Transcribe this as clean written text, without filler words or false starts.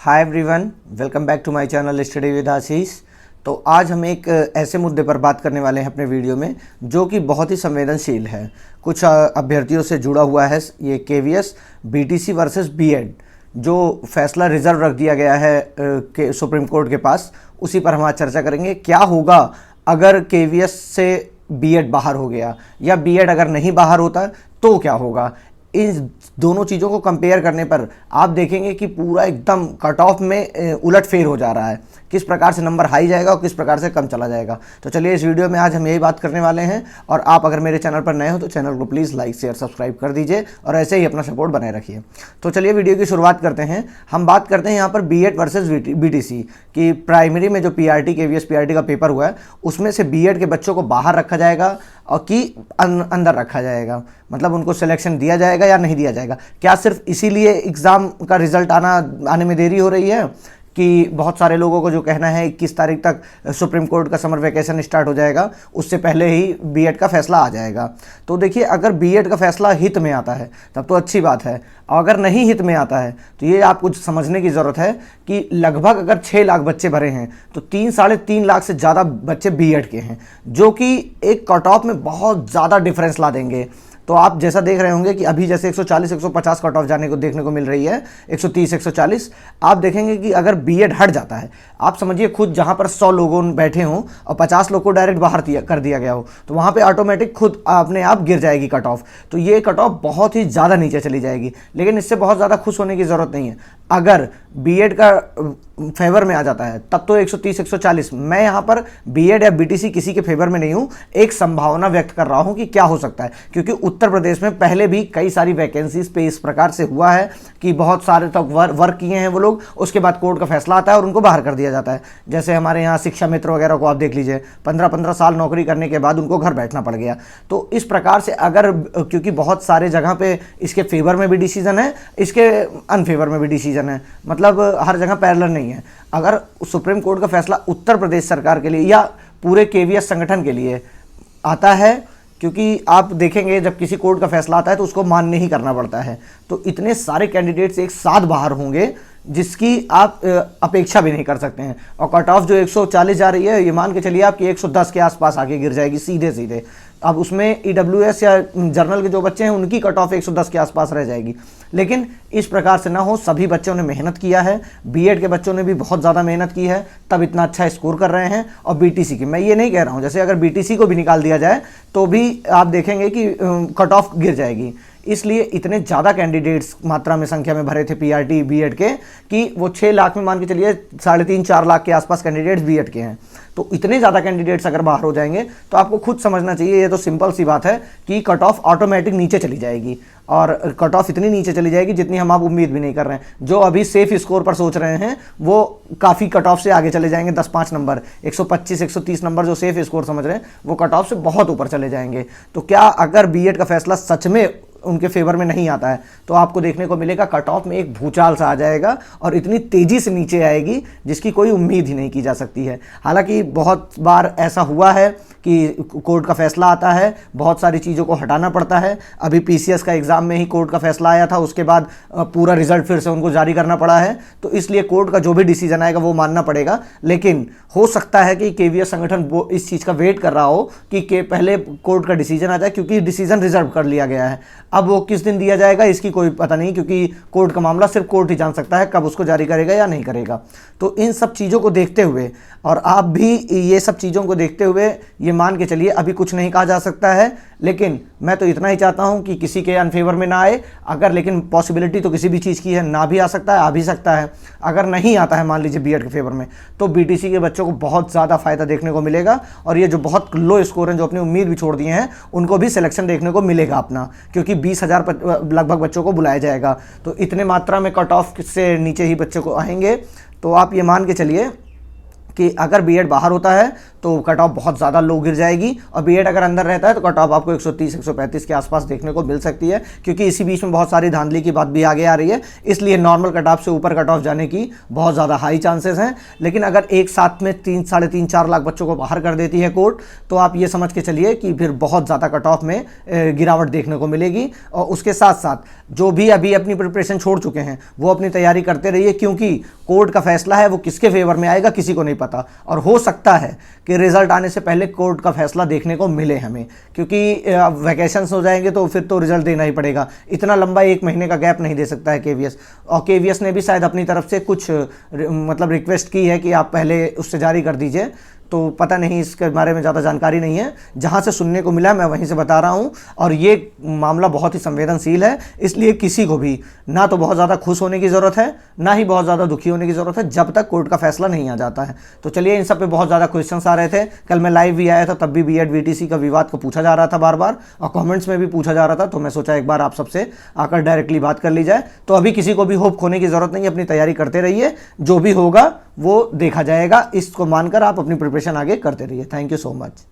Hi everyone, welcome back to my channel study with Ashish. तो आज हम एक ऐसे मुद्दे पर बात करने वाले हैं अपने वीडियो में जो कि बहुत ही संवेदनशील है। कुछ अभ्यर्थियों से जुड़ा हुआ है ये केवीएस बीटीसी वर्सेस बीएड जो फैसला रिजर्व रख दिया गया है सुप्रीम कोर्ट के पास, उसी पर हम आज चर्चा करेंगे। क्या होगा अगर केवीएस से बीएड बाहर हो गया या बीएड अगर नहीं बाहर होता तो क्या होगा। इन दोनों चीज़ों को कंपेयर करने पर आप देखेंगे कि पूरा एकदम कट ऑफ में उलटफेर हो जा रहा है, किस प्रकार से नंबर हाई जाएगा और किस प्रकार से कम चला जाएगा। तो चलिए इस वीडियो में आज हम यही बात करने वाले हैं। और आप अगर मेरे चैनल पर नए हो तो चैनल को प्लीज़ लाइक शेयर सब्सक्राइब कर दीजिए और ऐसे ही अपना सपोर्ट बनाए रखिए। तो चलिए वीडियो की शुरुआत करते हैं। हम बात करते हैं यहाँ पर बीएड वर्सेस बीटीसी की। प्राइमरी में जो पीआरटी केवीएस पीआरटी का पेपर हुआ है उसमें से बीएड के बच्चों को बाहर रखा जाएगा और कि अंदर रखा जाएगा, मतलब उनको सिलेक्शन दिया जाएगा या नहीं दिया जाएगा। क्या सिर्फ इसीलिए एग्ज़ाम का रिजल्ट आने में देरी हो रही है कि बहुत सारे लोगों को जो कहना है 21 तारीख तक सुप्रीम कोर्ट का समर वैकेशन स्टार्ट हो जाएगा, उससे पहले ही बीएड का फैसला आ जाएगा। तो देखिए, अगर बीएड का फैसला हित में आता है तब तो अच्छी बात है, और अगर नहीं हित में आता है तो ये आपको समझने की ज़रूरत है कि लगभग अगर 6 लाख बच्चे भरे हैं तो 3-3.5 लाख से ज़्यादा बच्चे बीएड के हैं, जो कि एक कट ऑफ में बहुत ज़्यादा डिफरेंस ला देंगे। तो आप जैसा देख रहे होंगे कि अभी जैसे 140-150 कट ऑफ जाने को देखने को मिल रही है, 130-140, आप देखेंगे कि अगर बीएड हट जाता है, आप समझिए खुद जहां पर 100 लोगों बैठे हों और 50 लोग को डायरेक्ट बाहर कर दिया गया हो, तो वहां पे ऑटोमेटिक खुद अपने आप गिर जाएगी कट ऑफ। तो ये कट ऑफ बहुत ही ज़्यादा नीचे चली जाएगी। लेकिन इससे बहुत ज़्यादा खुश होने की ज़रूरत नहीं है। अगर बीएड का फेवर में आ जाता है तब तो 130-140। मैं यहाँ पर बीएड या बीटीसी किसी के फेवर में नहीं हूँ, एक संभावना व्यक्त कर रहा हूँ कि क्या हो सकता है। क्योंकि उत्तर प्रदेश में पहले भी कई सारी वैकेंसीज पे इस प्रकार से हुआ है कि बहुत सारे तक वर्क किए हैं वो लोग, उसके बाद कोर्ट का फैसला आता है और उनको बाहर कर दिया जाता है। जैसे हमारे यहाँ शिक्षा मित्र वगैरह को आप देख लीजिए, 15-15 साल नौकरी करने के बाद उनको घर बैठना पड़ गया। तो इस प्रकार से अगर, क्योंकि बहुत सारे जगह पे इसके फेवर में भी डिसीजन है, इसके अनफेवर में भी डिसीजन है, मतलब हर जगह पैरेलल नहीं है। अगर सुप्रीम कोर्ट का फैसला उत्तर प्रदेश सरकार के लिए या पूरे केवीएस संगठन के लिए आता है, क्योंकि आप देखेंगे जब किसी कोर्ट का फैसला आता है तो उसको मान्य ही करना पड़ता है, तो इतने सारे कैंडिडेट्स एक साथ बाहर होंगे जिसकी आप अपेक्षा भी नहीं कर सकते हैं। और कट ऑफ जो 140 जा रही है, ये मान के चलिए आपकी 110 के आसपास आके गिर जाएगी सीधे सीधे। अब उसमें ईडब्ल्यूएस या जर्नल के जो बच्चे हैं उनकी कट ऑफ 110 के आसपास रह जाएगी। लेकिन इस प्रकार से ना हो, सभी बच्चों ने मेहनत किया है, बीएड के बच्चों ने भी बहुत ज़्यादा मेहनत की है, तब इतना अच्छा स्कोर कर रहे हैं। और बीटीसी की मैं ये नहीं कह रहा हूँ, जैसे अगर बीटीसी को भी निकाल दिया जाए तो भी आप देखेंगे कि कट ऑफ गिर जाएगी। इसलिए इतने ज़्यादा कैंडिडेट्स मात्रा में संख्या में भरे थे पीआरटी बीएड के कि वो 6 लाख में मान के चलिए 3.5-4 लाख के आसपास कैंडिडेट्स बीएड के हैं। तो इतने ज़्यादा कैंडिडेट्स अगर बाहर हो जाएंगे तो आपको खुद समझना चाहिए, ये तो सिंपल सी बात है कि कट ऑफ ऑटोमेटिक नीचे चली जाएगी। और कट ऑफ इतनी नीचे चली जाएगी जितनी हम आप उम्मीद भी नहीं कर रहे हैं। जो अभी सेफ स्कोर पर सोच रहे हैं वो काफ़ी कट ऑफ से आगे चले जाएंगे, 10-5 नंबर, 125-130 नंबर जो सेफ स्कोर समझ रहे हैं वो कट ऑफ से बहुत ऊपर चले जाएंगे। तो क्या अगर बीएड का फैसला सच में उनके फेवर में नहीं आता है तो आपको देखने को मिलेगा कट ऑफ में एक भूचाल सा आ जाएगा और इतनी तेज़ी से नीचे आएगी जिसकी कोई उम्मीद ही नहीं की जा सकती है। हालांकि बहुत बार ऐसा हुआ है कि कोर्ट का फैसला आता है, बहुत सारी चीज़ों को हटाना पड़ता है। अभी पीसीएस का एग्ज़ाम में ही कोर्ट का फैसला आया था, उसके बाद पूरा रिजल्ट फिर से उनको जारी करना पड़ा है। तो इसलिए कोर्ट का जो भी डिसीजन आएगा वो मानना पड़ेगा। लेकिन हो सकता है कि केवीएस संगठन इस चीज़ का वेट कर रहा हो कि पहले कोर्ट का डिसीजन आ जाए, क्योंकि डिसीजन रिजर्व कर लिया गया है। अब वो किस दिन दिया जाएगा इसकी कोई पता नहीं, क्योंकि कोर्ट का मामला सिर्फ कोर्ट ही जान सकता है कब उसको जारी करेगा या नहीं करेगा। तो इन सब चीज़ों को देखते हुए और आप भी ये सब चीज़ों को देखते हुए ये मान के चलिए अभी कुछ नहीं कहा जा सकता है। लेकिन मैं तो इतना ही चाहता हूं कि किसी के अनफेवर में ना आए। अगर, लेकिन पॉसिबिलिटी तो किसी भी चीज़ की है, ना भी आ सकता है, आ भी सकता है। अगर नहीं आता है मान लीजिए बीएड के फेवर में, तो बीटीसी के बच्चों को बहुत ज़्यादा फ़ायदा देखने को मिलेगा। और ये जो बहुत लो स्कोर हैं, जो अपनी उम्मीद भी छोड़ दिए हैं, उनको भी सिलेक्शन देखने को मिलेगा अपना, क्योंकि 20,000 लगभग बच्चों को बुलाया जाएगा। तो इतने मात्रा में कट ऑफ से नीचे ही बच्चे को आएंगे। तो आप ये मान के चलिए कि अगर बीएड बाहर होता है तो कट ऑफ बहुत ज़्यादा लो गिर जाएगी, और बीएड अगर अंदर रहता है तो कट ऑफ आपको 130-135 के आसपास देखने को मिल सकती है। क्योंकि इसी बीच में बहुत सारी धांधली की बात भी आगे आ रही है, इसलिए नॉर्मल कट ऑफ से ऊपर कट ऑफ जाने की बहुत ज़्यादा हाई चांसेस हैं। लेकिन अगर एक साथ में 3-3.5-4 लाख बच्चों को बाहर कर देती है कोर्ट, तो आप ये समझ के चलिए कि फिर बहुत ज़्यादा कट ऑफ में गिरावट देखने को मिलेगी। और उसके साथ साथ जो भी अभी अपनी प्रिपरेशन छोड़ चुके हैं वो अपनी तैयारी करते रहिए, क्योंकि कोर्ट का फैसला है वो किसके फेवर में आएगा किसी को नहीं पता, और हो सकता है कि रिजल्ट आने से पहले कोर्ट का फैसला देखने को मिले हमें, क्योंकि वैकेशंस हो जाएंगे तो फिर तो रिजल्ट देना ही पड़ेगा। इतना लंबा 1 महीने का गैप नहीं दे सकता है केवीएस, और केवीएस ने भी शायद अपनी तरफ से कुछ मतलब रिक्वेस्ट की है कि आप पहले उससे जारी कर दीजिए। तो पता नहीं, इसके बारे में ज़्यादा जानकारी नहीं है, जहाँ से सुनने को मिला मैं वहीं से बता रहा हूँ। और ये मामला बहुत ही संवेदनशील है, इसलिए किसी को भी ना तो बहुत ज़्यादा खुश होने की ज़रूरत है, ना ही बहुत ज़्यादा दुखी होने की ज़रूरत है, जब तक कोर्ट का फैसला नहीं आ जाता है। तो चलिए, इन सब पे बहुत ज़्यादा क्वेश्चंस आ रहे थे। कल मैं लाइव भी आया था, तब भी बीएड वीटीसी का विवाद को पूछा जा रहा था बार बार, और कॉमेंट्स में भी पूछा जा रहा था। तो मैं सोचा एक बार आप सबसे आकर डायरेक्टली बात कर ली जाए। तो अभी किसी को भी होप खोने की ज़रूरत नहीं है, अपनी तैयारी करते रहिए, जो भी होगा वो देखा जाएगा। इसको मानकर आप अपनी प्रिपरेशन आगे करते रहिए। Thank you so much.